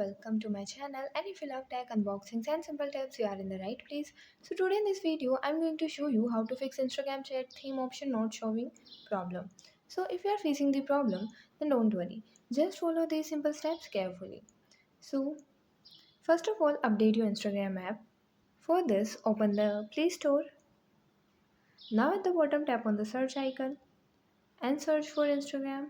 welcome to my channel. And if you love tech unboxings and simple tips, you are in the right place. So today in this video, I'm going to show you how to fix Instagram chat theme option not showing problem. So if you are facing the problem, then don't worry. Just follow these simple steps carefully. So first of all, update your Instagram app. For this, open the Play Store. Now at the bottom, tap on the search icon and search for Instagram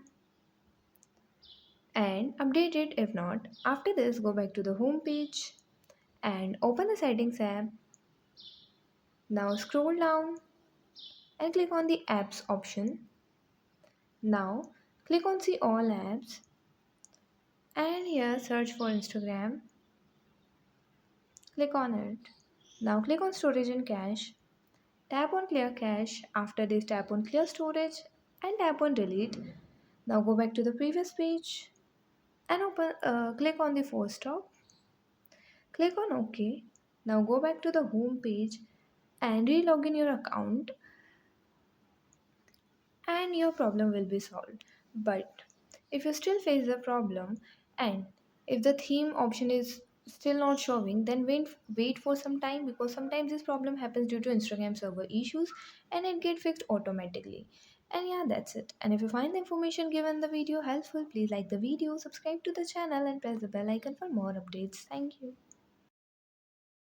and update it if not. After this, go back to the home page and open the settings app. Now scroll down and click on the apps option. Now click on see all apps and here search for Instagram. Click on it. Now click on storage and cache. Tap on clear cache. After this tap on clear storage and tap on delete. Now go back to the previous page and click on the force stop. Click on OK. Now go back to the home page and re-log in your account and your problem will be solved. But if you still face the problem and if the theme option is still not showing, then wait for some time because sometimes this problem happens due to Instagram server issues and it get fixed automatically. And yeah, that's it. And if you find the information given in the video helpful, please like the video, subscribe to the channel and press the bell icon for more updates. Thank you.